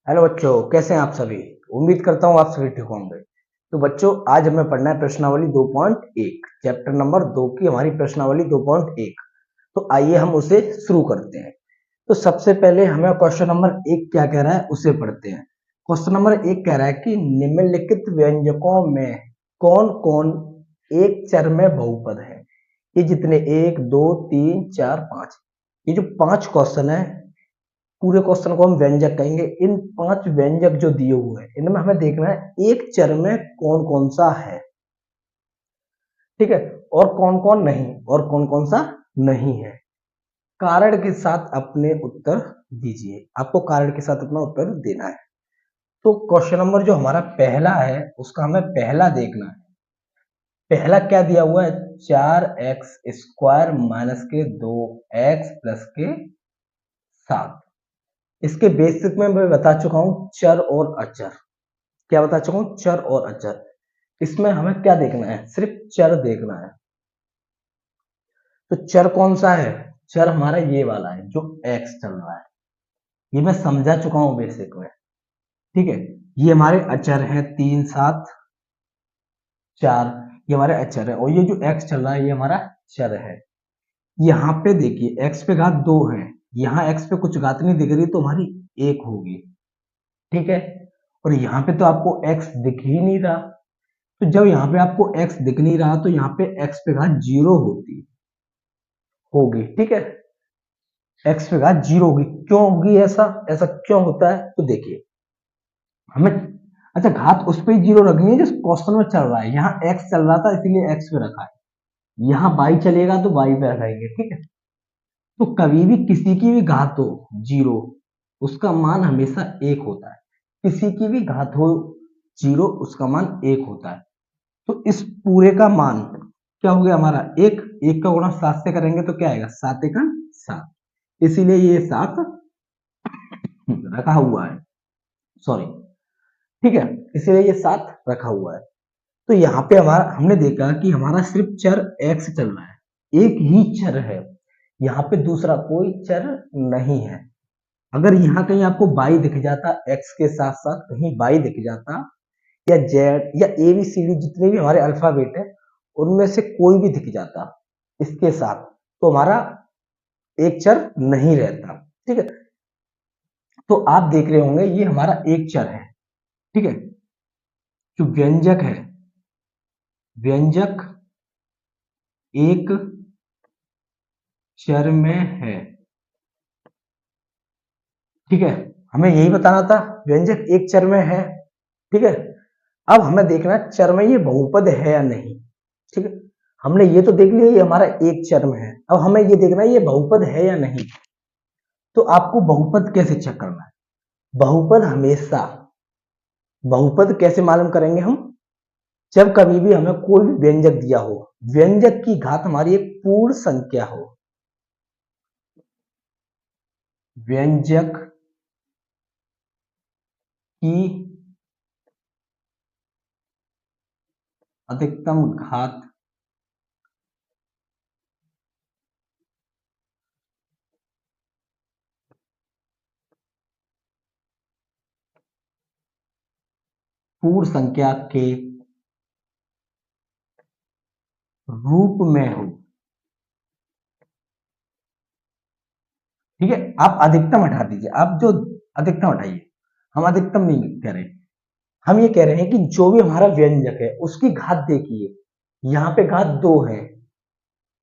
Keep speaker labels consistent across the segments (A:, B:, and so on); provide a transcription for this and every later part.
A: Hello बच्चों, कैसे हैं आप सभी। उम्मीद करता हूँ आप सभी ठीक होंगे। तो बच्चों, आज हमें पढ़ना है प्रश्नावली 2.1, चैप्टर नंबर 2 की हमारी प्रश्नावली 2.1। तो आइए हम उसे शुरू करते हैं। तो सबसे पहले हमें क्वेश्चन नंबर 1 क्या कह रहा है उसे पढ़ते हैं। क्वेश्चन नंबर 1 कह रहा है कि निम्नलिखित व्यंजकों में कौन कौन एक चर में बहुपद है। ये जितने 1 2 3 4 5, ये जो 5 क्वेश्चन है, पूरे क्वेश्चन को हम व्यंजक कहेंगे। इन 5 व्यंजक जो दिए हुए हैं इनमें हमें देखना है एक चर में कौन कौन सा है, ठीक है, और कौन कौन नहीं, और कौन कौन सा नहीं है। कारण के साथ अपने उत्तर दीजिए। आपको कारण के साथ अपना उत्तर देना है। तो क्वेश्चन नंबर जो हमारा पहला है उसका हमें पहला देखना है। पहला क्या दिया हुआ है, 4x² माइनस के 2x प्लस के 7। इसके बेसिक में मैं बता चुका हूं चर और अचर। क्या बता चुका हूं, चर और अचर। इसमें हमें क्या देखना है, सिर्फ चर देखना है। तो चर कौन सा है, चर हमारा ये वाला है जो x चल रहा है। ये मैं समझा चुका हूं बेसिक में, ठीक है। ये हमारे अचर है 3 7 4, ये हमारे अचर है। और ये जो x चल रहा है ये हमारा चर है। यहाँ पे देखिए x पे घात 2 है, यहाँ x पे कुछ घात नहीं दिख रही तो हमारी 1 होगी, ठीक है। और यहाँ पे तो आपको x दिख ही नहीं रहा। तो जब यहाँ पे आपको x दिख नहीं रहा तो यहाँ पे x पे घात 0 होगी, ठीक है। x पे घात 0 होगी। क्यों होगी ऐसा, ऐसा क्यों होता है, तो देखिए हमें, अच्छा, घात उस पे 0 रखनी है जो क्वेश्चन में चल रहा है। यहाँ x चल रहा था इसीलिए x पे रखा है, यहाँ y चलेगा तो y पे रखेंगे, ठीक है। तो कभी भी किसी की भी घात हो 0, उसका मान हमेशा 1 होता है। किसी की भी घात हो 0, उसका मान 1 होता है। तो इस पूरे का मान क्या हो गया हमारा 1, 1 का गुणा 7 से करेंगे तो क्या आएगा, 7 1 7। इसीलिए ये 7 रखा हुआ है, सॉरी, ठीक है। इसीलिए ये 7 रखा हुआ है। तो यहाँ पे हमारा हमने देखा कि हमारा सिर्फ चर x चल रहा है, एक ही चर है, यहाँ पे दूसरा कोई चर नहीं है। अगर यहाँ कहीं आपको y दिख जाता, x के साथ साथ कहीं y दिख जाता, या z या a b c d जितने भी हमारे अल्फाबेट है उनमें से कोई भी दिख जाता इसके साथ, तो हमारा एक चर नहीं रहता, ठीक है। तो आप देख रहे होंगे ये हमारा एक चर है, ठीक है। जो व्यंजक है, व्यंजक एक चर में है, ठीक है। हमें यही बताना था, व्यंजक एक चर में है, ठीक है। अब हमें देखना है चर में ये बहुपद है या नहीं, ठीक है। हमने ये तो देख लिया ये हमारा एक चर में है, अब हमें ये देखना है ये बहुपद है या नहीं। तो आपको बहुपद कैसे चेक करना है, बहुपद हमेशा, बहुपद कैसे मालूम करेंगे हम, जब कभी भी हमें कोई भी व्यंजक दिया हो, व्यंजक की घात हमारी एक पूर्ण संख्या हो, व्यंजक की अधिकतम घात पूर्ण संख्या के रूप में हो, ठीक है। आप अधिकतम हटा दीजिए, आप जो अधिकतम हटाइए, हम अधिकतम नहीं कह रहे, हम ये कह रहे हैं कि जो भी हमारा व्यंजक है उसकी घात देखिए, यहाँ पे घात 2 है,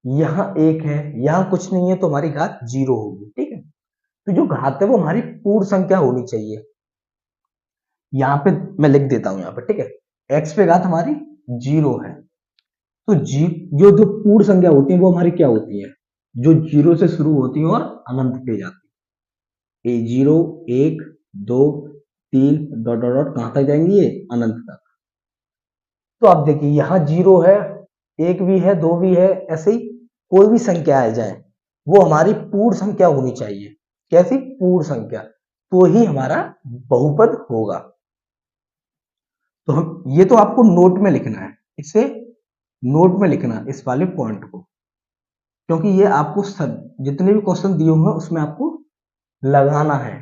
A: यहाँ 1 है, यहाँ कुछ नहीं है तो हमारी घात 0 होगी, ठीक है। तो जो घात है वो हमारी पूर्ण संख्या होनी चाहिए। यहाँ पे मैं लिख देता हूं यहाँ पे, ठीक है। x पे घात हमारी 0 है, तो जो जो पूर्ण संख्या होती है वो हमारी क्या होती है, जो 0 से शुरू होती है और अनंत पे जाती है। 0 1 2 3 डॉट डॉट डॉट कहां तक जाएंगी, ये अनंत तक। तो आप देखिए यहाँ 0 है, 1 भी है, 2 भी है, ऐसे ही कोई भी संख्या आ जाए वो हमारी पूर्ण संख्या होनी चाहिए। कैसी, पूर्ण संख्या, तो ही हमारा बहुपद होगा। तो हम ये तो आपको नोट में लिखना है, इसे नोट में लिखना इस वाले पॉइंट को, क्योंकि ये आपको सब जितने भी क्वेश्चन दिए हुए हैं उसमें आपको लगाना है।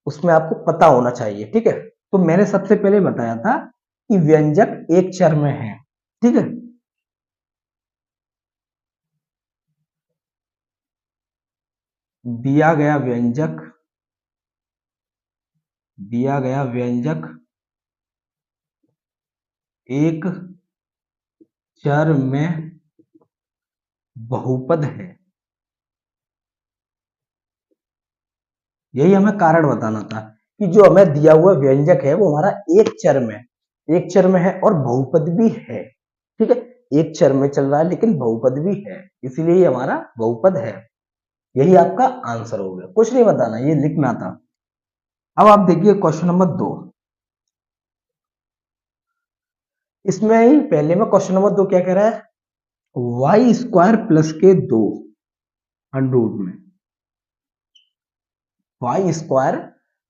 A: उसमें आपको पता होना चाहिए, ठीक है। तो मैंने सबसे पहले बताया था कि व्यंजक एक चर में है, ठीक है। दिया गया व्यंजक एक चर में बहुपद है। यही हमें कारण बताना था कि जो हमें दिया हुआ व्यंजक है वो हमारा एक चर में है और बहुपद भी है, ठीक है। एक चर में चल रहा है लेकिन बहुपद भी है, इसीलिए ये हमारा बहुपद है। यही आपका आंसर हो गया, कुछ नहीं बताना, ये लिखना था। अब आप देखिए क्वेश्चन नंबर 2। इसमें ही पहले में क्वेश्चन नंबर 2 क्या कह रहा है, वाई स्क्वायर प्लस के 2 अंडरूट में, वाई स्क्वायर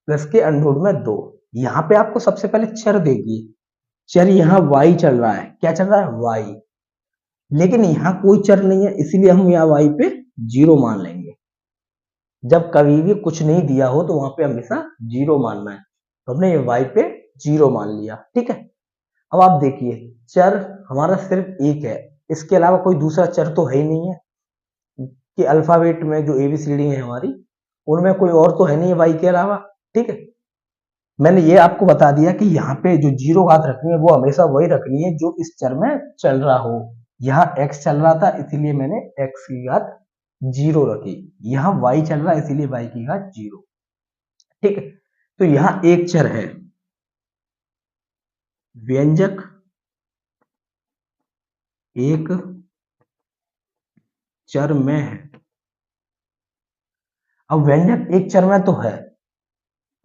A: प्लस के अंडरूट में 2। यहां पे आपको सबसे पहले चर देगी, चर यहाँ y चल रहा है, क्या चल रहा है y, लेकिन यहाँ कोई चर नहीं है, इसीलिए हम यहाँ y पे 0 मान लेंगे। जब कभी भी कुछ नहीं दिया हो तो वहां पे हमेशा 0 मानना है, तो हमने ये y पे 0 मान लिया, ठीक है। अब आप देखिए चर हमारा सिर्फ एक है, इसके अलावा कोई दूसरा चर तो है ही नहीं है कि अल्फाबेट में जो एबीसीडी है हमारी, उनमें कोई और तो है नहीं है y के अलावा, ठीक है। मैंने ये आपको बता दिया कि यहाँ पे जो 0 घात रखनी है वो हमेशा वही रखनी है जो इस चर में चल रहा हो। यहाँ x चल रहा था इसीलिए मैंने x की घात 0 रखी, यहाँ y चल रहा है इसीलिए y की घात 0, ठीक है। तो यहाँ एक चर है, व्यंजक एक चर में है। अब व्यंजक एक चर में तो है,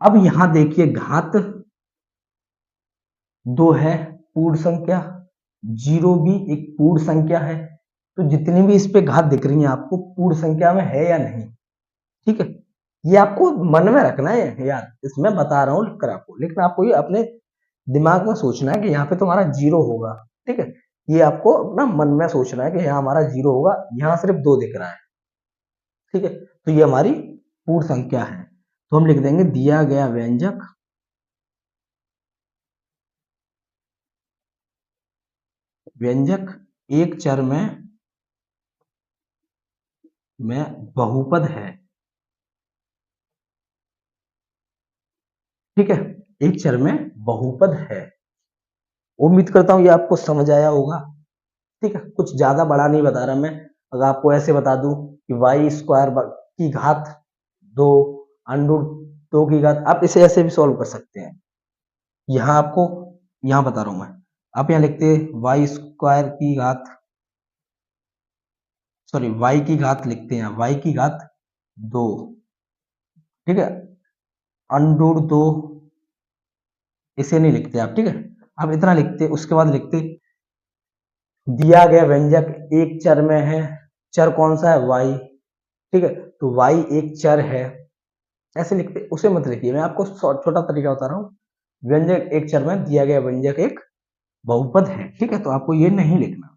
A: अब यहां देखिए घात 2 है, पूर्ण संख्या, 0 भी एक पूर्ण संख्या है, तो जितनी भी इस पे घात दिख रही है आपको पूर्ण संख्या में है या नहीं, ठीक है। ये आपको मन में रखना है यार, इसमें बता रहा हूं लिखकर आपको, लेकिन आपको ये अपने दिमाग में सोचना है कि यहाँ पे तो हमारा 0 होगा, ठीक है। ये आपको अपना मन में सोचना है कि यहाँ हमारा 0 होगा, यहाँ सिर्फ 2 दिख रहा है, ठीक है। तो ये हमारी पूर्ण संख्या है, तो हम लिख देंगे दिया गया व्यंजक एक चर में बहुपद है, ठीक है। एक चर में बहुपद है। उम्मीद करता हूं ये आपको समझ आया होगा, ठीक है। कुछ ज्यादा बड़ा नहीं बता रहा मैं, अगर आपको ऐसे बता दूं कि वाई स्क्वायर की घात 2 अंडरूट 2 की घात, आप इसे ऐसे भी सॉल्व कर सकते हैं। यहाँ आपको यहाँ बता रहा हूं मैं, आप यहाँ लिखते वाई स्क्वायर की घात, सॉरी वाई की घात लिखते हैं, वाई की घात 2, ठीक है, अंडरूट 2 इसे नहीं लिखते आप, ठीक है। आप इतना लिखते, उसके बाद लिखते दिया गया व्यंजक एक चर में है, चर कौन सा है y, ठीक है। तो y एक चर है, ऐसे लिखते, उसे मत लिखिए, मैं आपको छोटा तरीका बता रहा हूँ। व्यंजक एक चर में दिया गया व्यंजक एक बहुपद है, ठीक है, तो आपको ये नहीं लिखना।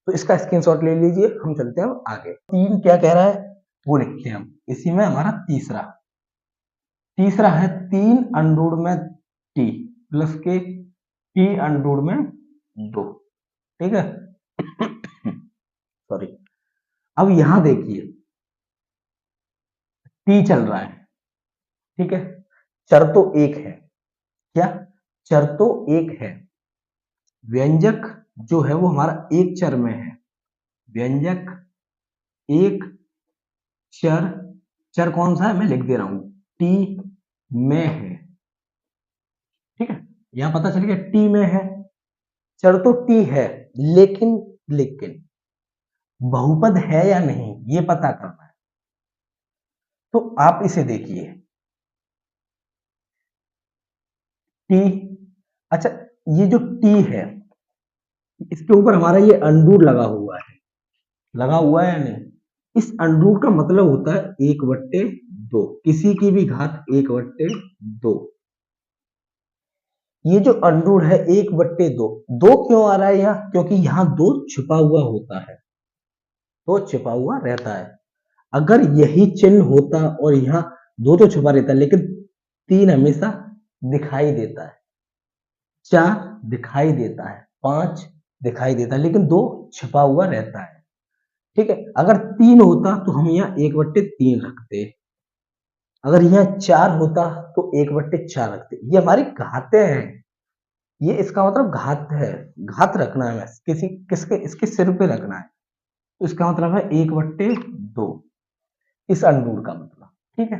A: तो इसका स्क्रीनशॉट ले लीजिए, हम चलते हैं आगे। 3 क्या कह रहा है वो लिखते हैं हम, इसी में हमारा तीसरा है 3 अंडरूट में t प्लस के t अंडरूट में 2, ठीक है। सॉरी, अब यहां देखिए t चल रहा है, ठीक है, चर तो एक है, क्या चर तो एक है, व्यंजक जो है वो हमारा एक चर में है, व्यंजक एक चर, चर कौन सा है मैं लिख दे रहा हूं, टी में है, ठीक है। यहां पता चल गया टी में है, चर तो टी है, लेकिन लेकिन बहुपद है या नहीं ये पता करना है। तो आप इसे देखिए टी, अच्छा ये जो टी है इसके ऊपर हमारा ये अंडूर लगा हुआ है या नहीं, इस अंडूर का मतलब होता है 1/2, किसी की भी घात 1/2। ये जो अंडूर है 1/2, दो क्यों आ रहा है यहाँ, क्योंकि यहाँ 2 छुपा हुआ होता है, 2 छिपा हुआ रहता है। अगर यही चिन्ह होता और यहाँ 2 तो छुपा रहता है, लेकिन 3 हमेशा दिखाई देता है, 4 दिखाई देता है, 5 दिखाई देता है, लेकिन 2 छिपा हुआ रहता है। ठीक है, अगर 3 होता तो हम यहाँ 1/3 रखते, अगर यहाँ 4 होता तो 1/4 रखते। ये हमारी घातें हैं, ये इसका मतलब घात है, घात रखना है, किसी किसके इसके सिर पे रखना है, तो इसका मतलब है 1/2 इस अंडूर का मतलब। ठीक है,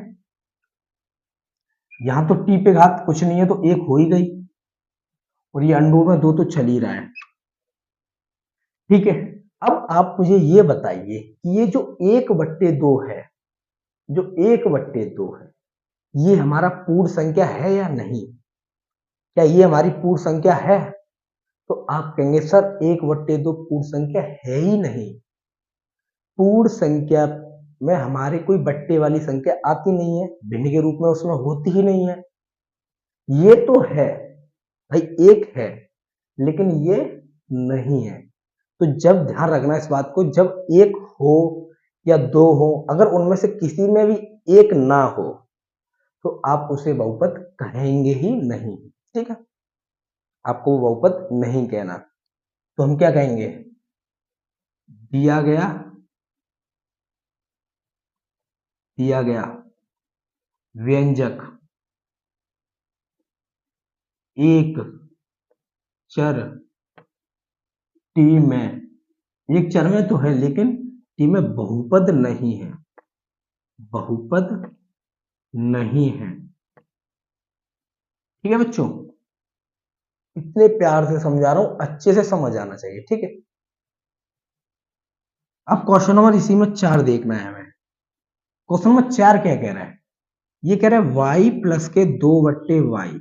A: यहाँ तो टी पे घात कुछ नहीं है तो 1 हो ही गई, और ये अंडूर में 2 तो चल ही रहा है। ठीक है, अब आप मुझे ये बताइए कि ये जो 1/2 है, जो 1/2 है, ये हमारा पूर्ण संख्या है या नहीं? क्या ये हमारी पूर्ण संख्या है? तो आप कहेंगे सर 1/2 पूर्ण संख्या है ही नहीं। पूर्ण संख्या में हमारे कोई बट्टे वाली संख्या आती नहीं है, भिन्न के रूप में उसमें होती ही नहीं है। ये तो है भाई, एक है लेकिन ये नहीं है। तो जब ध्यान रखना इस बात को, जब एक हो या 2 हो, अगर उनमें से किसी में भी एक ना हो तो आप उसे बहुपद कहेंगे ही नहीं। ठीक है, आपको वो बहुपद नहीं कहना, तो हम क्या कहेंगे? दिया गया व्यंजक एक चर टी में, एक चर में तो है लेकिन टी में बहुपद नहीं है, बहुपद नहीं है। ठीक है बच्चों, इतने प्यार से समझा रहा हूं, अच्छे से समझ आना चाहिए। ठीक है, अब क्वेश्चन नंबर इसी में 4 देखना है हमें। क्वेश्चन नंबर 4 क्या कह रहा है? ये कह रहा है y प्लस के 2/y।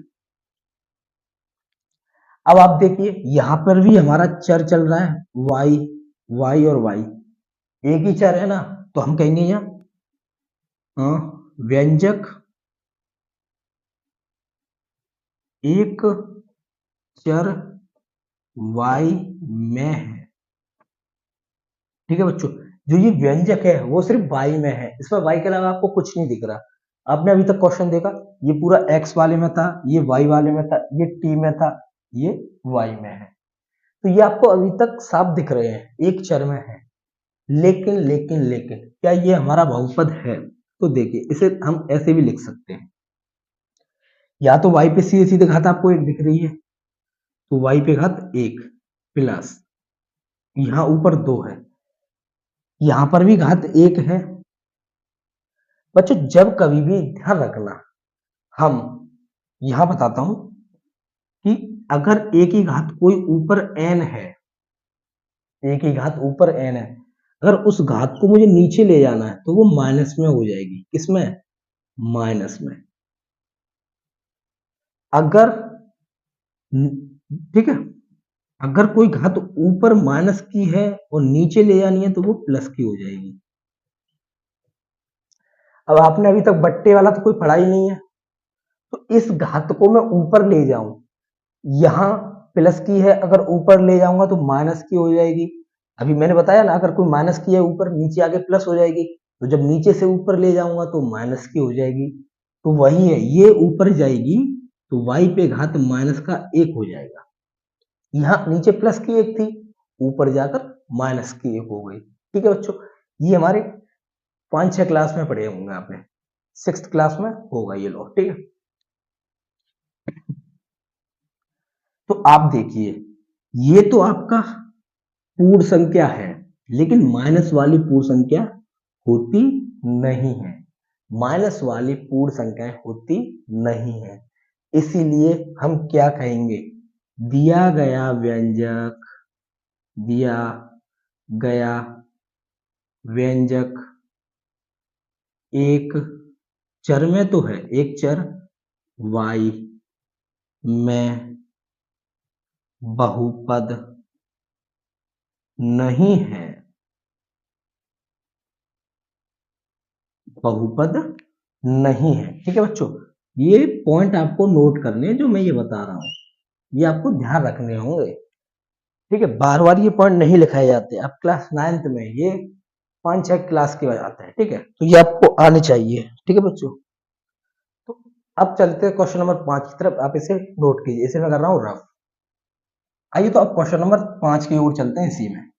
A: अब आप देखिए यहां पर भी हमारा चर चल रहा है y और y, एक ही चर है ना, तो हम कहेंगे यहाँ व्यंजक एक चर y में है। ठीक है बच्चों, जो ये व्यंजक है वो सिर्फ y में है, इसमें y के अलावा आपको कुछ नहीं दिख रहा। आपने अभी तक क्वेश्चन देखा, ये पूरा x वाले में था, ये y वाले में था, ये t में था, ये y में है, तो ये आपको अभी तक साफ दिख रहे हैं, एक चर में है। लेकिन क्या ये हमारा बहुपद है? तो देखिए इसे हम ऐसे भी लिख सकते हैं, या तो y पे सीधे सीधे घात आपको 1 दिख रही है, तो y पे घात 1 प्लस यहां ऊपर 2 है, यहां पर भी घात 1 है। बच्चों जब कभी भी ध्यान रखना, हम यहां बताता हूं कि अगर एक ही घात कोई ऊपर n है, एक ही घात ऊपर n है, अगर उस घात को मुझे नीचे ले जाना है तो वो माइनस में हो जाएगी। किसमें? माइनस में। अगर ठीक है, अगर कोई घात ऊपर माइनस की है और नीचे ले जानी है तो वो प्लस की हो जाएगी। अब आपने अभी तक बट्टे वाला तो कोई पढ़ा ही नहीं है, तो इस घात को मैं ऊपर ले जाऊं, यहां प्लस की है, अगर ऊपर ले जाऊंगा तो माइनस की हो जाएगी। अभी मैंने बताया ना, अगर कोई माइनस की है ऊपर, नीचे आके प्लस हो जाएगी, तो जब नीचे से ऊपर ले जाऊंगा तो माइनस की हो जाएगी। तो वही है, ये ऊपर जाएगी तो y पे घात माइनस का 1 हो जाएगा। यहाँ नीचे प्लस की 1 थी, ऊपर जाकर माइनस की 1 हो गई। ठीक है बच्चों, ये हमारे 5-6 क्लास में पढ़े होंगे आपने, 6th क्लास में होगा ये लॉ। ठीक है, तो आप देखिए ये तो आपका पूर्ण संख्या है, लेकिन माइनस वाली पूर्ण संख्या होती नहीं है, माइनस वाली पूर्ण संख्याएं होती नहीं है। इसीलिए हम क्या कहेंगे? दिया गया व्यंजक, दिया गया व्यंजक एक चर में तो है, एक चर y में बहुपद नहीं है, बहुपद नहीं है। ठीक है बच्चों, ये पॉइंट आपको नोट करने हैं जो मैं ये बता रहा हूं, ये आपको ध्यान रखने होंगे। ठीक है, बार बार ये पॉइंट नहीं लिखाए जाते, अब क्लास 9th में ये 5-6 क्लास के बाद आता है। ठीक है, तो ये आपको आने चाहिए। ठीक है बच्चों। अब चलते हैं क्वेश्चन नंबर 5 की तरफ। आप इसे नोट कीजिए, इसे मैं कर रहा हूँ रफ। आइए तो अब क्वेश्चन नंबर 5 की ओर चलते हैं। इसी में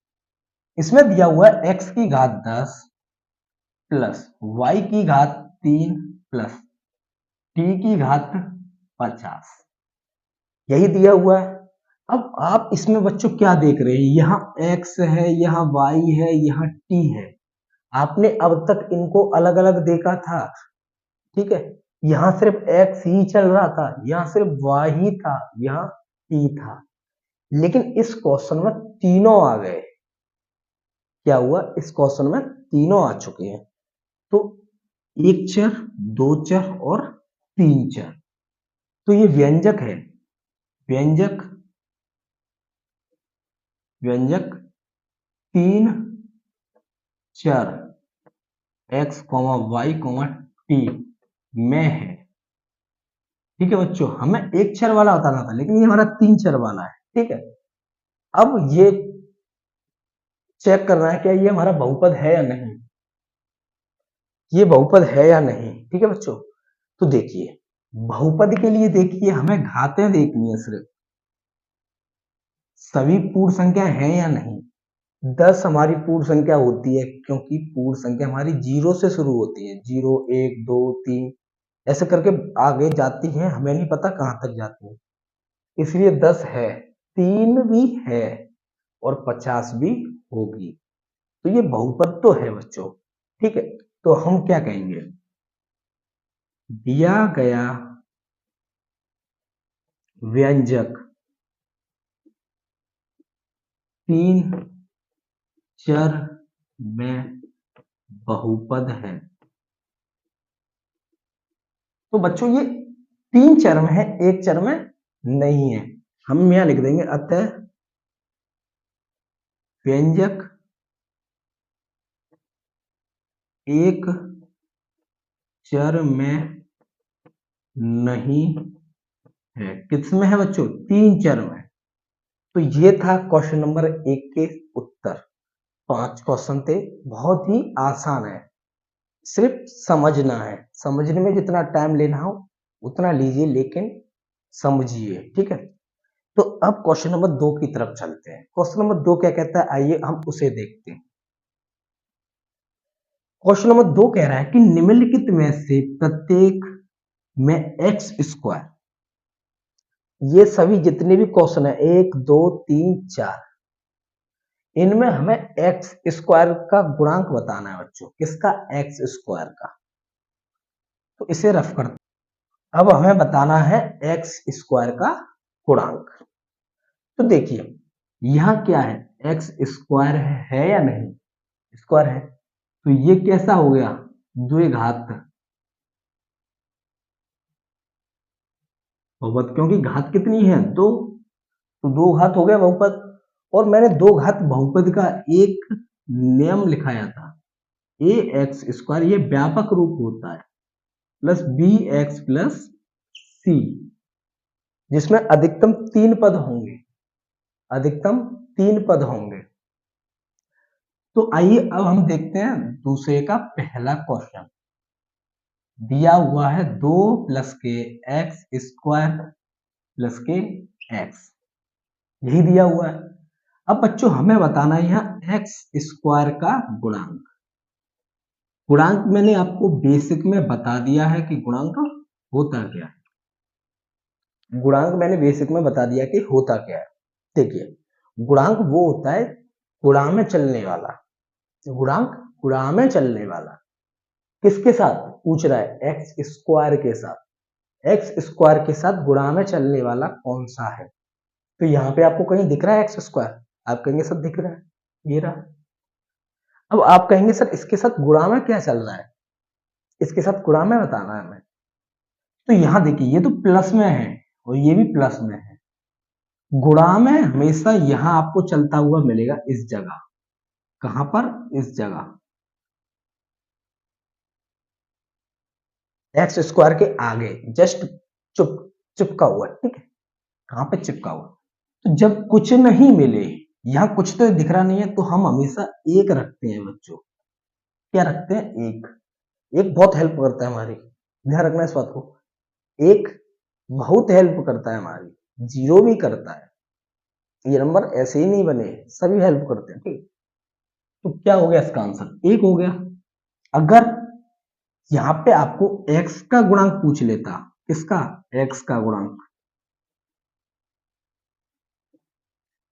A: इसमें दिया हुआ है x की घात 10 प्लस y की घात 3 प्लस t की घात 50, यही दिया हुआ है। अब आप इसमें बच्चों क्या देख रहे हैं, यहाँ x है, यहाँ y है, यहाँ t है। आपने अब तक इनको अलग अलग देखा था, ठीक है। यहाँ सिर्फ x ही चल रहा था, यहाँ सिर्फ y ही था, यहाँ t था। लेकिन इस क्वेश्चन में तीनों आ गए। क्या हुआ, इस क्वेश्चन में तीनों आ चुके हैं। तो एक चर, दो चर और तीन चर। तो ये व्यंजक है, व्यंजक व्यंजक तीन चर x, y, t में है। ठीक है बच्चों, हमें एक चर वाला बताना था, लेकिन ये हमारा तीन चर वाला है। ठीक है, अब ये चेक करना है क्या ये हमारा बहुपद है या नहीं, ये बहुपद है या नहीं। ठीक है बच्चों, तो देखिए बहुपद के लिए देखिए हमें घातें देखनी है सिर्फ, सभी पूर्ण संख्या है या नहीं। 10 हमारी पूर्ण संख्या होती है, क्योंकि पूर्ण संख्या हमारी जीरो से शुरू होती है, 0 1 2 3 ऐसे करके आगे जाती है, हमें नहीं पता कहां तक जाती है, इसलिए 10 है, 3 भी है और 50 भी होगी। तो ये बहुपद तो है बच्चों। ठीक है, तो हम क्या कहेंगे, दिया गया व्यंजक तीन चर में बहुपद है। तो बच्चों ये तीन चर में है, एक चर में नहीं है। हम यहां लिख देंगे अतः व्यंजक एक चर में नहीं है। किस में है बच्चों, तीन चर में। तो ये था क्वेश्चन नंबर 1 के उत्तर। 5 क्वेश्चन थे, बहुत ही आसान है, सिर्फ समझना है। समझने में जितना टाइम लेना हो उतना लीजिए, लेकिन समझिए। ठीक है, तो अब क्वेश्चन नंबर 2 की तरफ चलते हैं। क्वेश्चन नंबर 2 क्या कहता है, आइए हम उसे देखते हैं। क्वेश्चन नंबर 2 कह रहा है कि निम्नलिखित में से प्रत्येक में एक्स स्क्वायर, ये सभी जितने भी क्वेश्चन है 1 2 3 4, इनमें हमें एक्स स्क्वायर का गुणांक बताना है बच्चों। किसका, एक्स स्क्वायर का। तो इसे रफ करते, अब हमें बताना है एक्स स्क्वायर का गुणांक। तो देखिए यहां क्या है, एक्स स्क्वायर है या नहीं, स्क्वायर है। तो ये कैसा हो गया, द्विघात बहुपद, क्योंकि घात कितनी है, दो, तो दो घात हो गया बहुपद। और मैंने दो घात बहुपद का एक नियम लिखाया था, ए एक्स स्क्वायर, ये व्यापक रूप होता है, प्लस बी एक्स प्लस सी, जिसमें अधिकतम तीन पद होंगे, अधिकतम तीन पद होंगे। तो आइए अब हम देखते हैं दूसरे का पहला क्वेश्चन। दिया हुआ है 2 प्लस के एक्स स्क्वायर प्लस के एक्स, यही दिया हुआ है। अब बच्चों हमें बताना है यहाँ एक्स स्क्वायर का गुणांक। गुणांक मैंने आपको बेसिक में बता दिया है कि गुणांक होता क्या है। गुणांक मैंने बेसिक में बता दिया कि होता क्या है। देखिए गुणांक वो होता है गुणा में चलने वाला, गुणांक गुणा में चलने वाला। किसके साथ पूछ रहा है, एक्स स्क्वायर के साथ। एक्स स्क्वायर के साथ गुणा में चलने वाला कौन सा है। तो यहाँ पे आपको कहीं दिख रहा है एक्स स्क्वायर, आप कहेंगे सर दिख रहा है, ये रहा। अब आप कहेंगे सर इसके साथ गुणा में क्या चल रहा है, इसके साथ गुणा में बताना है हमें। तो यहां देखिए ये तो प्लस में है और ये भी प्लस में है। गुणा में हमेशा यहां आपको चलता हुआ मिलेगा, इस जगह। कहां पर, इस जगह, एक्स स्क्वायर के आगे, जस्ट चुप चिपका हुआ। ठीक है, कहां पे चिपका हुआ। तो जब कुछ नहीं मिले, यहां कुछ तो दिख रहा नहीं है, तो हम हमेशा एक रखते हैं बच्चों। क्या रखते हैं, एक। एक बहुत हेल्प करता है हमारी, ध्यान रखना इस बात को। एक बहुत हेल्प करता है हमारी, जीरो भी करता है, ये नंबर ऐसे ही नहीं बने, सभी हेल्प करते हैं। ठीक, तो क्या हो गया इसका आंसर, एक हो गया। अगर यहां पे आपको x का गुणांक पूछ लेता, किसका, x का गुणांक,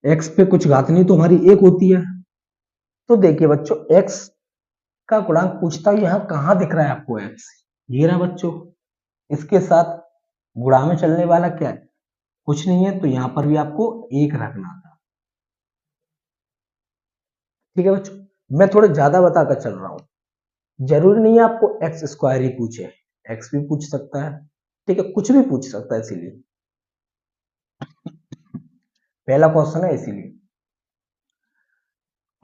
A: x पे कुछ घात नहीं तो हमारी एक होती है। तो देखिए बच्चों, x का गुणांक पूछता है, यहां कहां दिख रहा है आपको x, ये रहा बच्चों, इसके साथ गुणा में चलने वाला क्या है, कुछ नहीं है, तो यहां पर भी आपको एक रखना था। ठीक है बच्चों, मैं थोड़ा ज्यादा बताकर चल रहा हूं, जरूरी नहीं है आपको एक्स स्क्वायर ही पूछे, एक्स भी पूछ सकता है, ठीक है, कुछ भी पूछ सकता है, इसीलिए पहला क्वेश्चन है इसीलिए।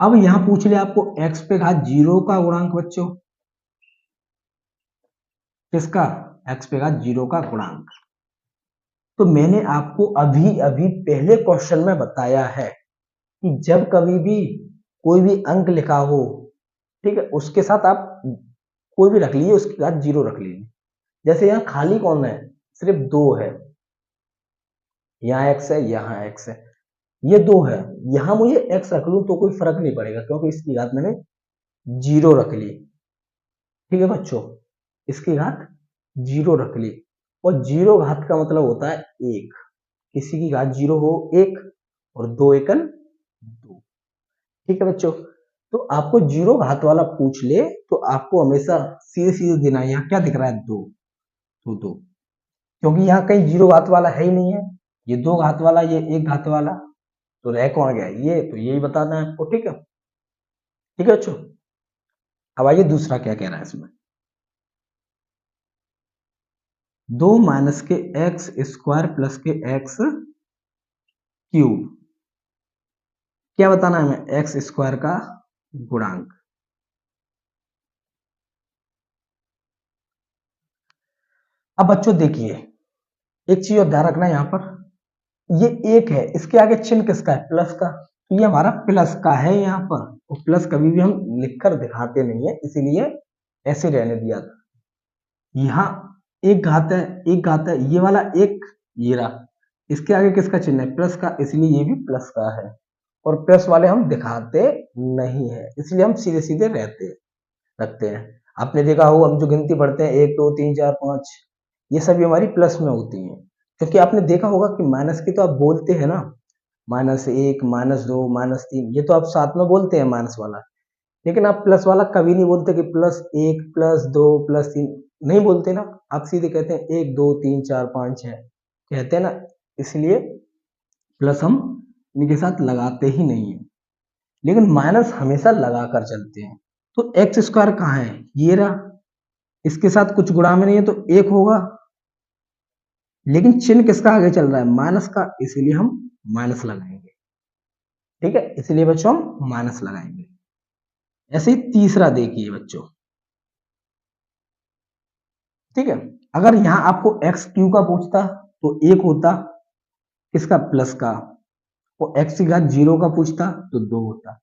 A: अब यहां पूछ लिया आपको x पे घात जीरो का गुणांक बच्चों, किसका, x पे घात जीरो का गुणांक। तो मैंने आपको अभी अभी पहले क्वेश्चन में बताया है कि जब कभी भी कोई भी अंक लिखा हो, ठीक है, उसके साथ आप कोई भी रख लीजिए, उसके साथ जीरो रख लीजिए। जैसे यहाँ खाली कौन है, सिर्फ दो है, यहाँ x है, यहाँ x है, ये दो है, यहां मुझे x रख लूं तो कोई फर्क नहीं पड़ेगा, क्योंकि इसकी घात मैंने जीरो रख ली। ठीक है बच्चों, इसकी घात जीरो रख ली, और जीरो घात का मतलब होता है एक, किसी की घात जीरो हो एक, और दो एकल दो। ठीक है बच्चों, तो आपको जीरो घात वाला पूछ ले तो आपको हमेशा सीधे सीधे देना है, यहाँ क्या दिख रहा है, दो, तो दो, क्योंकि यहाँ कहीं जीरो घात वाला है ही नहीं है, ये दो घात वाला, ये एक घात वाला, तो रह कौन गया, ये, तो यही बताना है आपको। ठीक है, ठीक है बच्चों, अब आइए दूसरा क्या कह रहा है इसमें, दो माइनस के एक्स स्क्वायर प्लस के एक्स क्यूब, क्या बताना है हमें, एक्स स्क्वायर का गुणांक। अब बच्चों देखिए, एक चीज और ध्यान रखना है, यहाँ पर ये एक है, इसके आगे चिन्ह किसका है, प्लस का, तो ये हमारा प्लस का है यहाँ पर, और प्लस कभी भी हम लिखकर दिखाते नहीं है, इसीलिए ऐसे रहने दिया था। यहाँ एक घात है, एक घात है, ये वाला एक, ये रहा, इसके आगे किसका चिन्ह है, प्लस का, इसलिए ये भी प्लस का है, और प्लस वाले हम दिखाते नहीं है, इसलिए हम सीधे सीधे रहते रखते हैं। आपने देखा हो, हम जो गिनती पढ़ते हैं, एक दो तीन चार पांच, ये सभी हमारी प्लस में होती हैं, क्योंकि आपने देखा होगा कि माइनस की तो आप बोलते हैं ना, माइनस एक, माइनस दो, माइनस तीन, ये तो आप साथ में बोलते हैं माइनस वाला, लेकिन आप प्लस वाला कभी नहीं बोलते कि प्लस एक, प्लस दो, प्लस तीन, नहीं बोलते ना, आप सीधे कहते हैं एक दो तीन चार पांच छह, कहते हैं ना, इसलिए प्लस हम इनके साथ लगाते ही नहीं है, लेकिन माइनस हमेशा लगा कर चलते हैं। तो एक्स स्क्वायर कहाँ है, ये रहा, इसके साथ कुछ गुणा में नहीं है तो एक होगा, लेकिन चिन्ह किसका आगे चल रहा है, माइनस का, इसीलिए हम माइनस लगाएंगे। ठीक है, इसलिए बच्चों हम माइनस लगाएंगे। ऐसे ही तीसरा देखिए बच्चों, ठीक है, अगर यहां आपको एक्स क्यू का पूछता तो एक होता, किसका, प्लस का, और एक्स की घात जीरो का पूछता तो दो होता,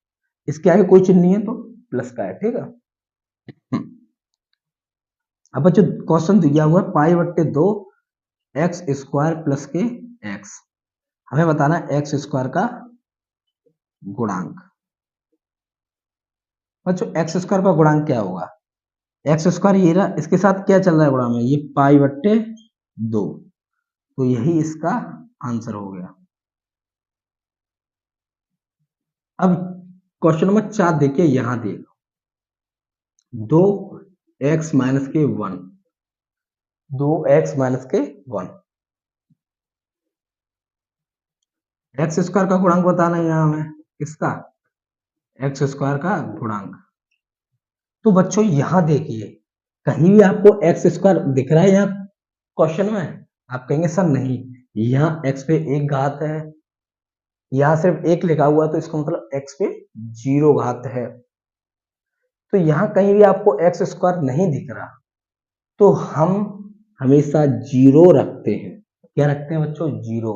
A: इसके आगे कोई चिन्ह नहीं है तो प्लस का है। ठीक है, अब बच्चों क्वेश्चन दिया हुआ है पाई बट्टे दो एक्स स्क्वायर प्लस के एक्स, हमें बताना है एक्स स्क्वायर का गुणांक। बच्चों एक्स स्क्वायर का गुणांक क्या होगा, एक्स स्क्वायर ये रहा, इसके साथ क्या चल रहा है गुणा में, ये पाई बट्टे दो, तो यही इसका आंसर हो गया। अब क्वेश्चन नंबर 4 देखिए, यहां देखो, दो एक्स माइनस के वन, दो एक्स माइनस के वन, एक्स स्क्वायर का गुणांक बताना है यहाँ हमें, किसका, एक्स स्क्वायर का गुणांक। तो बच्चों यहां देखिए, कहीं भी आपको एक्स स्क्वायर दिख रहा है यहाँ क्वेश्चन में, आप कहेंगे सर नहीं, यहाँ एक्स पे एक घात है, यहाँ सिर्फ एक लिखा हुआ है, तो इसका मतलब एक्स पे जीरो घात है, तो यहाँ कहीं भी आपको एक्स स्क्वायर नहीं दिख रहा, तो हम हमेशा जीरो रखते हैं। क्या रखते हैं बच्चों, जीरो।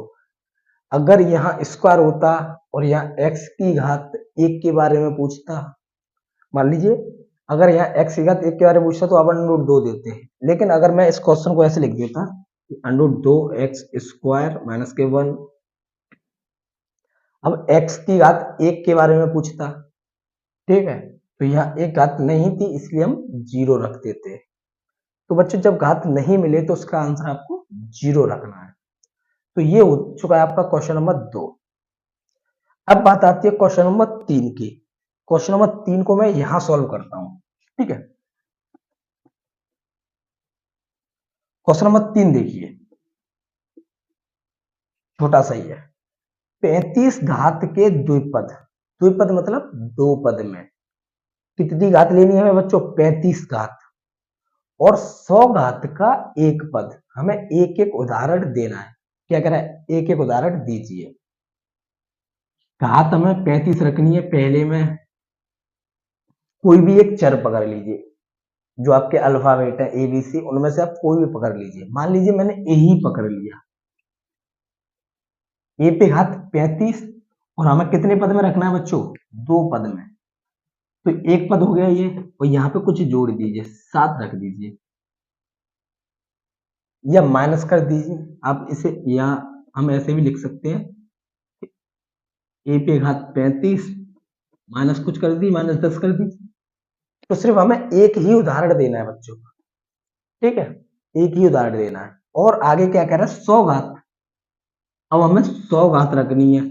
A: अगर यहाँ स्क्वायर होता और यहाँ एक्स की घात एक के बारे में पूछता, मान लीजिए अगर यहाँ एक्स की घात एक के बारे में पूछता तो अपन नोट दो देते हैं, लेकिन अगर मैं इस क्वेश्चन को ऐसे लिख देता √2x² माइनस के 1। अब x की घात 1 के बारे में पूछता, ठीक है, तो यहाँ एक घात नहीं थी इसलिए हम 0 रख देते। तो बच्चों जब घात नहीं मिले तो उसका आंसर आपको 0 रखना है। तो ये हो चुका है आपका क्वेश्चन नंबर 2। अब बात आती है क्वेश्चन नंबर 3 की। क्वेश्चन नंबर 3 को मैं यहां सॉल्व करता हूं, ठीक है। क्वेश्चन नंबर 3 देखिए, छोटा सा ही है। 35 घात के द्विपद, द्विपद मतलब दो पद में कितनी घात लेनी है हमें बच्चों? 35 घात। और 100 घात का एक पद, हमें एक एक उदाहरण देना है। क्या कह रहा है? एक एक उदाहरण दीजिए। घात हमें 35 रखनी है। पहले में कोई भी एक चर पकड़ लीजिए, जो आपके अल्फाबेट है ABC, उनमें से आप कोई भी पकड़ लीजिए। मान लीजिए मैंने ए ही पकड़ लिया, ए पे घात 35 और हमें कितने पद में रखना है बच्चों? दो पद में। तो एक पद हो गया ये, और यहाँ पे कुछ जोड़ दीजिए, 7 रख दीजिए या माइनस कर दीजिए। आप इसे या हम ऐसे भी लिख सकते हैं, ए पे घात 35 माइनस कुछ कर दी, माइनस 10 कर दी। तो सिर्फ हमें एक ही उदाहरण देना है बच्चों, ठीक है, एक ही उदाहरण देना है। और आगे क्या कह रहा है? 100 घात। अब हमें 100 घात रखनी है।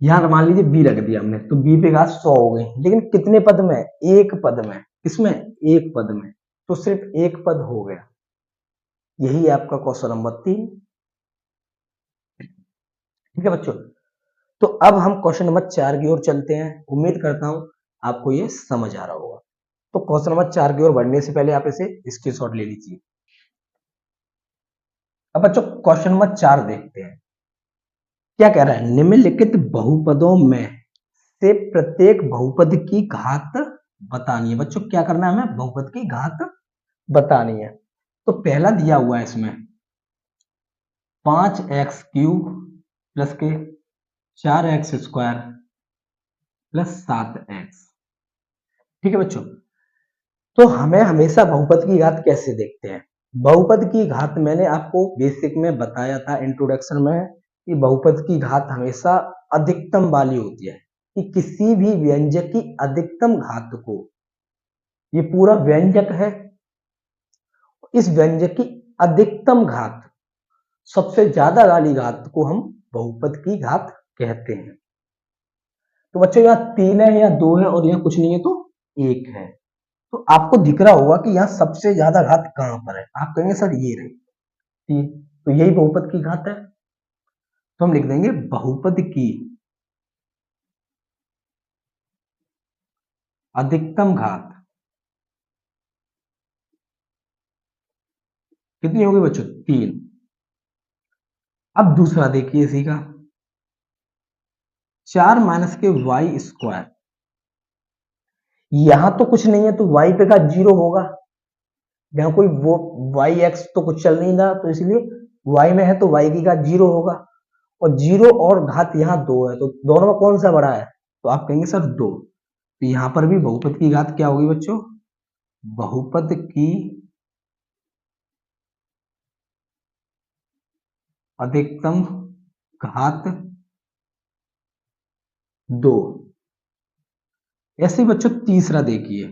A: यहां मान लीजिए बी रख दिया हमने, तो बी पे घात 100 हो गई, लेकिन कितने पद में? एक पद में। किसमें? एक पद में। तो सिर्फ एक पद हो गया। यही है आपका क्वेश्चन नंबर 3, ठीक है बच्चों। तो अब हम क्वेश्चन नंबर 4 की ओर चलते हैं। उम्मीद करता हूं आपको ये समझ आ रहा होगा। तो क्वेश्चन नंबर 4 की ओर बढ़ने से पहले आप इसे स्क्रीनशॉट ले लीजिए। अब बच्चों क्वेश्चन नंबर 4 देखते हैं, क्या कह रहा है? निम्नलिखित बहुपदों में से प्रत्येक बहुपद की घात बतानी है। बच्चों क्या करना है हमें? बहुपद की घात बतानी है। तो पहला दिया हुआ है इसमें 5x³ प्लस के 4x² प्लस 7x, ठीक है बच्चों। तो हमें हमेशा बहुपद की घात कैसे देखते हैं? बहुपद की घात मैंने आपको बेसिक में बताया था इंट्रोडक्शन में, कि बहुपद की घात हमेशा अधिकतम वाली होती है, कि किसी भी व्यंजक की अधिकतम घात को, ये पूरा व्यंजक है, इस व्यंजक की अधिकतम घात, सबसे ज्यादा वाली घात को हम बहुपद की घात कहते हैं। तो बच्चों यहाँ 3 है, यहाँ 2 है और यहाँ कुछ नहीं है तो 1 है। तो आपको दिख रहा होगा कि यहाँ सबसे ज्यादा घात कहां पर है। आप कहेंगे सर ये रही 3, तो यही बहुपद की घात है। तो हम लिख देंगे बहुपद की अधिकतम घात कितनी होगी बच्चों? 3। अब दूसरा देखिए इसी का, 4 माइनस के y²। यहां तो कुछ नहीं है तो y पे का 0 होगा। यहाँ कोई वो yx तो कुछ चल नहीं रहा, तो इसलिए y में है तो y की घात 0 होगा। और 0 और घात यहाँ 2 है, तो दोनों में कौन सा बड़ा है? तो आप कहेंगे सर 2। तो यहां पर भी बहुपद की घात क्या होगी बच्चों? बहुपद की अधिकतम घात 2। ऐसे ही बच्चों तीसरा देखिए,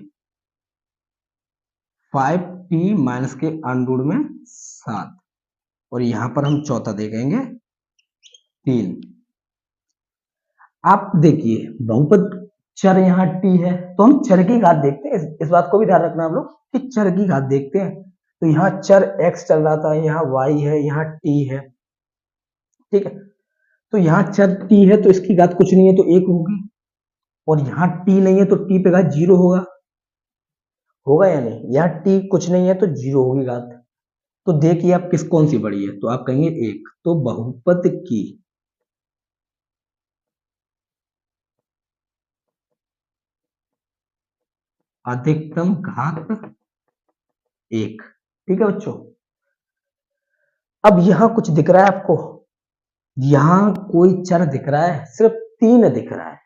A: 5t माइनस के अंडर में 7, और यहां पर हम चौथा देखेंगे 3। आप देखिए बहुपद चर यहाँ t है, तो हम चर की घात देखते हैं। इस बात को भी ध्यान रखना आप लोग कि चर की घात देखते हैं। तो यहाँ चर x चल रहा था, यहाँ y है, यहाँ t है, ठीक है। तो यहाँ चर t है तो इसकी घात कुछ नहीं है तो 1 होगी, और यहाँ t नहीं है तो t पे घात 0 होगा, होगा या नहीं? यहाँ t कुछ नहीं है तो 0 होगी घात। तो देखिए आप किस कौन सी बड़ी है, तो आप कहेंगे 1। तो बहुपद की अधिकतम घात 1, ठीक है बच्चों। अब यहां कुछ दिख रहा है आपको? यहां कोई चर दिख रहा है? सिर्फ 3 दिख रहा है।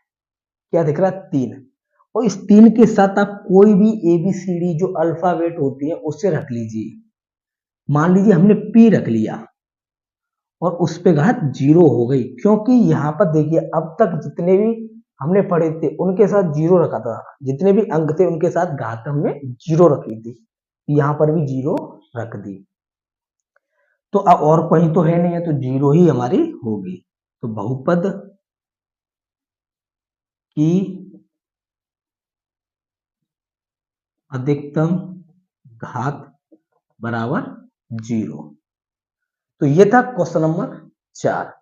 A: क्या दिख रहा है? 3। और इस 3 के साथ आप कोई भी ABCD जो अल्फाबेट होती है उससे रख लीजिए। मान लीजिए हमने p रख लिया और उस पे घात 0 हो गई, क्योंकि यहाँ पर देखिए अब तक जितने भी हमने पढ़े थे उनके साथ 0 रखा था, जितने भी अंक थे उनके साथ घात हमने 0 रखी थी, यहाँ पर भी 0 रख दी। तो अब और कहीं तो है नहीं है, तो 0 ही हमारी होगी। तो बहुपद की अधिकतम घात बराबर 0। तो ये था क्वेश्चन नंबर 4।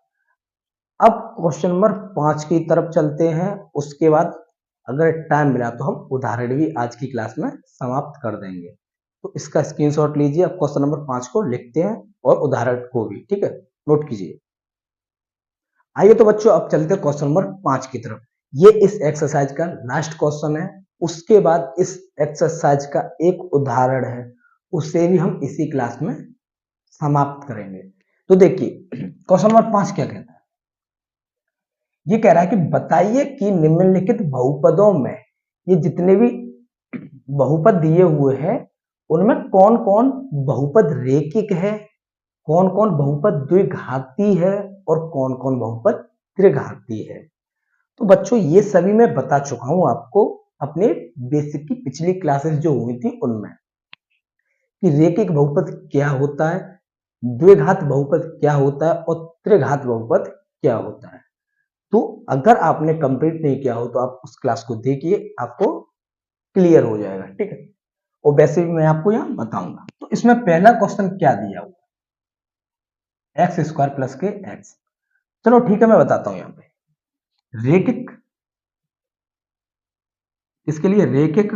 A: अब क्वेश्चन नंबर 5 की तरफ चलते हैं। उसके बाद अगर टाइम मिला तो हम उदाहरण भी आज की क्लास में समाप्त कर देंगे। तो इसका स्क्रीनशॉट लीजिए, अब क्वेश्चन नंबर 5 को लिखते हैं और उदाहरण को भी, ठीक है, नोट कीजिए। आइए तो बच्चों अब चलते हैं क्वेश्चन नंबर 5 की तरफ। ये इस एक्सरसाइज का लास्ट क्वेश्चन है। उसके बाद इस एक्सरसाइज का एक उदाहरण है, उसे भी हम इसी क्लास में समाप्त करेंगे। तो देखिए क्वेश्चन नंबर 5 क्या कहता है। ये कह रहा है कि बताइए कि निम्नलिखित बहुपदों में ये जितने भी बहुपद दिए हुए हैं उनमें कौन कौन बहुपद रेखिक है, कौन कौन बहुपद द्विघाती है और कौन कौन बहुपद त्रिघाती है। तो बच्चों ये सभी मैं बता चुका हूं आपको अपने बेसिक की पिछली क्लासेस जो हुई थी उनमें, कि रेखिक बहुपद क्या होता है, द्विघात बहुपद क्या होता है और त्रिघात बहुपद क्या होता है। तो अगर आपने कंप्लीट नहीं किया हो तो आप उस क्लास को देखिए, आपको क्लियर हो जाएगा, ठीक है। और वैसे भी मैं आपको यहाँ बताऊंगा। तो इसमें पहला क्वेश्चन क्या दिया हुआ, एक्स स्क्वायर प्लस के एक्स। चलो ठीक है, मैं बताता हूं यहाँ पे रेखिक, इसके लिए रेखिक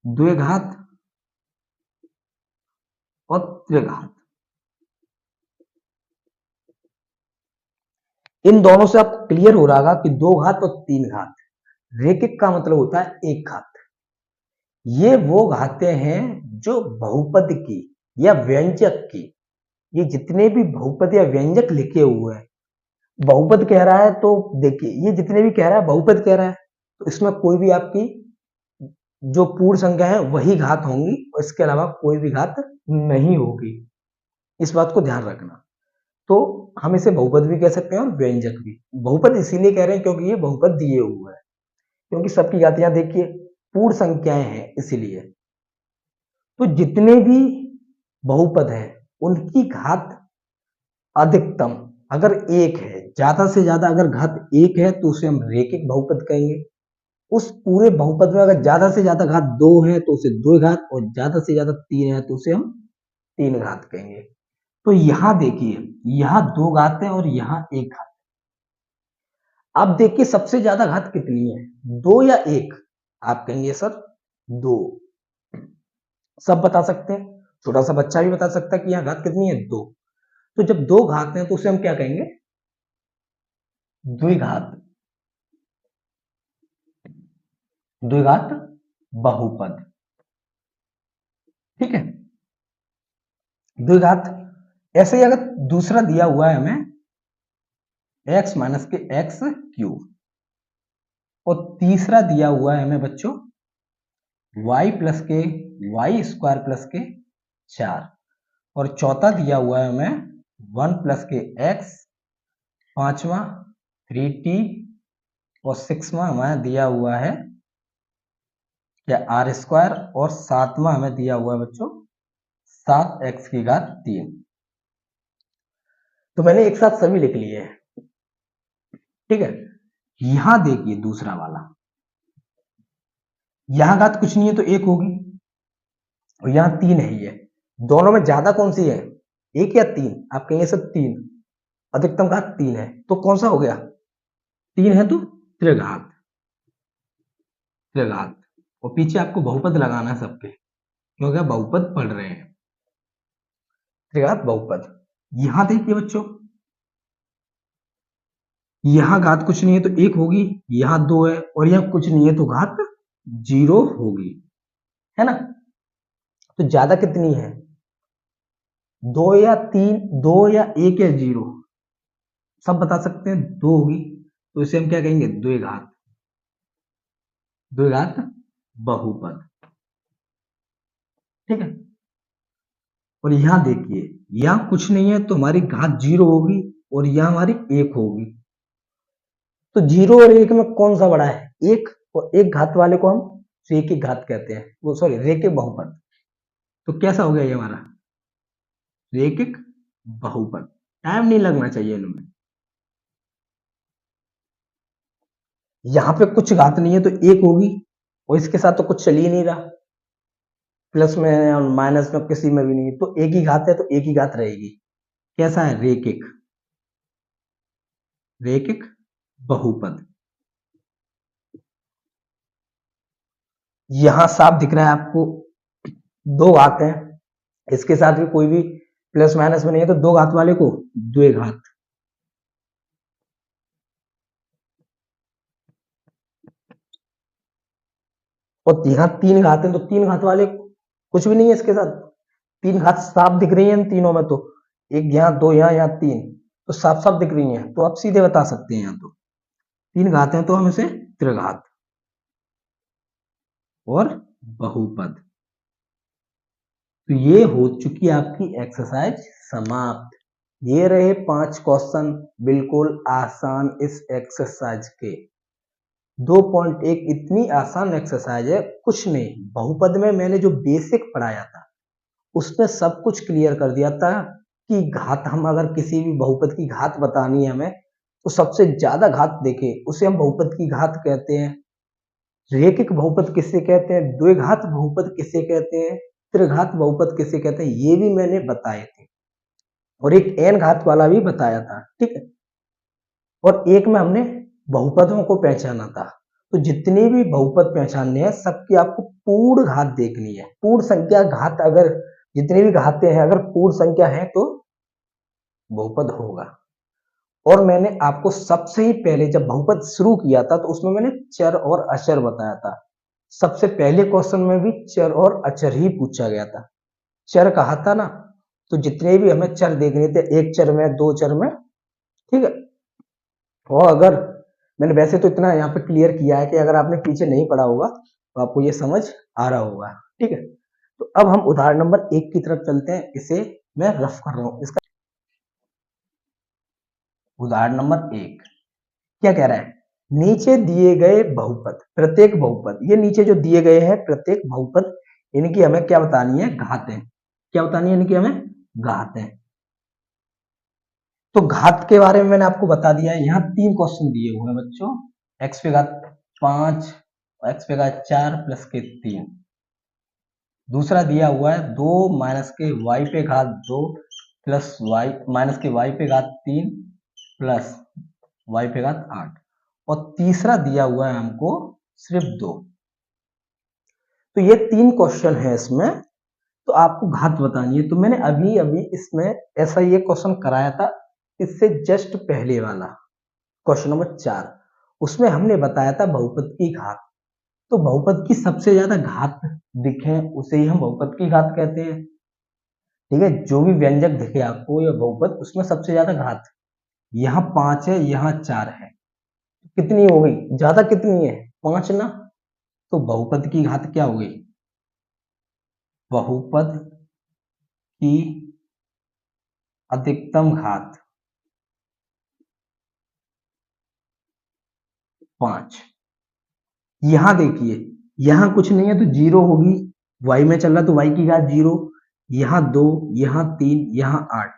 A: द्विघात और त्रिघात, इन दोनों से आप क्लियर हो रहा कि दो घात और तीन घात। रेखिक का मतलब होता है एक घात। ये वो घातें हैं जो बहुपद की या व्यंजक की, ये जितने भी बहुपद या व्यंजक लिखे हुए हैं, बहुपद कह रहा है तो देखिए ये जितने भी कह रहा है बहुपद कह रहा है, तो इसमें कोई भी आपकी जो पूर्ण संख्या है वही घात होंगी और इसके अलावा कोई भी घात नहीं होगी। इस बात को ध्यान रखना। तो हम इसे बहुपद भी कह सकते हैं और व्यंजक भी। बहुपद इसीलिए कह रहे हैं क्योंकि ये बहुपद दिए हुए हैं, क्योंकि सबकी घातियां देखिए पूर्ण संख्याएं हैं इसीलिए। तो जितने भी बहुपद हैं उनकी घात अधिकतम अगर एक है, ज्यादा से ज्यादा अगर घात एक है तो उसे हम रेखिक बहुपद कहेंगे। उस पूरे बहुपद में अगर ज्यादा से ज्यादा घात दो है तो उसे दो घात, और ज्यादा से ज्यादा तीन है तो उसे हम तीन घात कहेंगे। तो यहां देखिए, यहां दो घात है और यहां एक घात। अब देखिए सबसे ज्यादा घात कितनी है, दो या एक। आप कहेंगे सर दो, सब बता सकते हैं, छोटा सा बच्चा भी बता सकता है कि यहाँ घात कितनी है, दो। तो जब दो घात हैं तो उसे हम क्या कहेंगे, द्विघात, द्विघात बहुपद, ठीक है, द्विघात। ऐसे ही अगर दूसरा दिया हुआ है हमें x माइनस के एक्स क्यूब, और तीसरा दिया हुआ है हमें बच्चों y प्लस के वाई स्क्वायर प्लस के 4, और चौथा दिया हुआ है हमें 1 प्लस के x, पांचवा 3t, और सिक्सवा हमें दिया हुआ है क्या आर स्क्वायर, और सातवां हमें दिया हुआ है बच्चों 7x की घात 3। तो मैंने एक साथ सभी लिख लिए हैं, ठीक है। यहां देखिए दूसरा वाला, यहां घात कुछ नहीं है तो एक होगी, और यहां तीन है। ये दोनों में ज्यादा कौन सी है, एक या तीन। आप कहेंगे सर तीन, अधिकतम घात तीन है, तो कौन सा हो गया, तीन है तो त्रिघात, त्रिघात। और पीछे आपको बहुपद लगाना है सबके, क्योंकि आप बहुपद पढ़ रहे हैं, त्रिघात बहुपद। यहां देखिए बच्चों, यहां घात कुछ नहीं है तो एक होगी, यहां दो है और यहां कुछ नहीं है तो घात जीरो होगी, है ना। तो ज्यादा कितनी है, दो या तीन, दो या एक या जीरो, सब बता सकते हैं, दो होगी। तो इसे हम क्या कहेंगे, द्विघात, द्विघात बहुपद। ठीक है। और यहाँ देखिए, यहाँ कुछ नहीं है तो हमारी घात 0 होगी और यहाँ हमारी 1 होगी। तो 0 और 1 में कौन सा बड़ा है? 1। और एक घात वाले को हम रेखिक घात कहते हैं, वो सॉरी रेखिक बहुपद। तो कैसा हो गया ये हमारा रेखिक बहुपद। टाइम नहीं लगना चाहिए इनमें। यहाँ पे कुछ घात नहीं है तो 1 होगी और इसके साथ तो कुछ चल ही नहीं रहा, प्लस में और माइनस में किसी में भी नहीं, तो एक ही घात है तो एक ही घात रहेगी। कैसा है? रेखिक, रेखिक बहुपद। यहां साफ दिख रहा है आपको, दो घात हैं, इसके साथ भी कोई भी प्लस माइनस में नहीं है तो दो घात वाले को द्विघात। और यहाँ तीन घात हैं तो तीन घात वाले कुछ भी नहीं है इसके साथ, तीन घात साफ दिख रही है इन तीनों में, तो एक यहाँ दो यहाँ तीन, तो साफ साफ दिख रही है, तो आप सीधे बता सकते हैं यहाँ तो तीन घात हैं तो हम इसे त्रिघात और बहुपद। तो ये हो चुकी आपकी एक्सरसाइज समाप्त। ये रहे 5 क्वेश्चन बिल्कुल आसान इस एक्सरसाइज के। 2.1 इतनी आसान एक्सरसाइज है, कुछ नहीं। बहुपद में मैंने जो बेसिक पढ़ाया था उसमें सब कुछ क्लियर कर दिया था कि घात, हम अगर किसी भी बहुपद की घात बतानी है हमें तो सबसे ज्यादा घात देखे उसे हम बहुपद की घात कहते हैं। रेखिक बहुपद किसे कहते हैं, द्विघात बहुपद किसे कहते हैं, त्रिघात बहुपद किसे कहते हैं, ये भी मैंने बताए थे। और एक n घात वाला भी बताया था, ठीक है। और एक में हमने बहुपदों को पहचाना था। तो जितनी भी बहुपद पहचानने हैं सबकी आपको पूर्ण घात देखनी है। पूर्ण संख्या घात, अगर जितनी भी घातें हैं अगर पूर्ण संख्या है तो बहुपद होगा। और मैंने आपको सबसे ही पहले जब बहुपद शुरू किया था तो उसमें मैंने चर और अचर बताया था। सबसे पहले क्वेश्चन में भी चर और अचर ही पूछा गया था। चर कहा था ना, तो जितने भी हमें चर देखने थे, एक चर में, दो चर में, ठीक है। और अगर मैंने वैसे तो इतना यहाँ पे क्लियर किया है कि अगर आपने पीछे नहीं पढ़ा होगा तो आपको ये समझ आ रहा होगा, ठीक है। तो अब हम उदाहरण नंबर 1 की तरफ चलते हैं। इसे मैं रफ कर रहा हूं। इसका उदाहरण नंबर 1 क्या कह रहा है? नीचे दिए गए बहुपद, प्रत्येक बहुपद, ये नीचे जो दिए गए हैं प्रत्येक बहुपद, इनकी हमें क्या बतानी है? घातें। क्या बतानी है इनकी हमें? घातें। तो घात के बारे में मैंने आपको बता दिया है। यहाँ 3 क्वेश्चन दिए हुए हैं बच्चों। एक्स पे घात 5, एक्स पे घात 4 प्लस के 3। दूसरा दिया हुआ है 2 माइनस के वाई पे घात 2 प्लस वाई माइनस के वाई पे घात 3 प्लस वाई पे घात 8। और तीसरा दिया हुआ है हमको सिर्फ 2। तो ये 3 क्वेश्चन है इसमें, तो आपको घात बतानी है। तो मैंने अभी अभी इसमें ऐसा ये क्वेश्चन कराया था, इससे जस्ट पहले वाला क्वेश्चन नंबर 4, उसमें हमने बताया था बहुपद की घात। तो बहुपद की सबसे ज्यादा घात दिखे उसे ही हम बहुपद की घात कहते हैं, ठीक है। जो भी व्यंजक दिखे आपको या बहुपद, उसमें सबसे ज्यादा घात, यहाँ 5 है यहाँ 4 है, कितनी हो गई? ज्यादा कितनी है? 5 ना। तो बहुपद की घात क्या हो गई? बहुपद की अधिकतम घात 5। यहां देखिए, यहां कुछ नहीं है तो 0 होगी, y में चल रहा तो y की घात 0, यहाँ 2, यहाँ 3, यहाँ 8।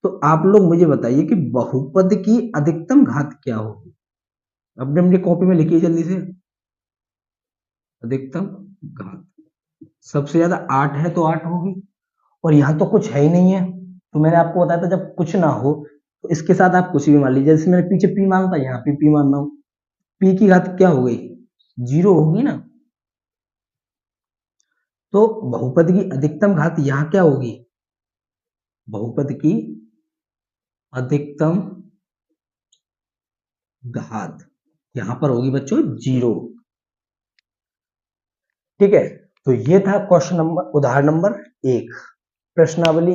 A: तो आप लोग मुझे बताइए कि बहुपद की अधिकतम घात क्या होगी? अपने अपनी कॉपी में लिखिए जल्दी से। अधिकतम घात सबसे ज्यादा 8 है तो 8 होगी, और यहाँ तो कुछ है ही नहीं है। तो मैंने आपको बताया था जब कुछ ना हो तो इसके साथ आप कुछ भी मान लीजिए। जैसे मैंने पीछे p माना था, यहाँ पे p मान रहा हूं। p की घात क्या हो गई? 0 होगी ना। तो बहुपद की अधिकतम घात यहाँ क्या होगी? बहुपद की अधिकतम घात यहां पर होगी बच्चों 0, ठीक है। तो ये था क्वेश्चन नंबर, उदाहरण नंबर 1। प्रश्नावली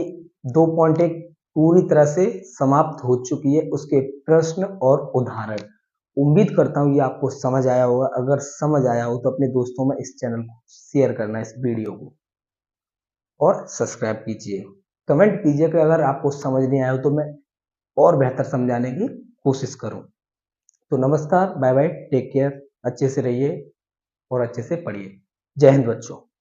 A: 2.1 पूरी तरह से समाप्त हो चुकी है, उसके प्रश्न और उदाहरण। उम्मीद करता हूँ ये आपको समझ आया होगा। अगर समझ आया हो तो अपने दोस्तों में इस चैनल को शेयर करना, इस वीडियो को। और सब्सक्राइब कीजिए। कमेंट कीजिए कि अगर आपको समझ नहीं आया हो तो मैं और बेहतर समझाने की कोशिश करूं। तो नमस्कार, बाय बाय, टेक केयर, अच्छे से रहिए और अच्छे से पढ़िए। जय हिंद बच्चों।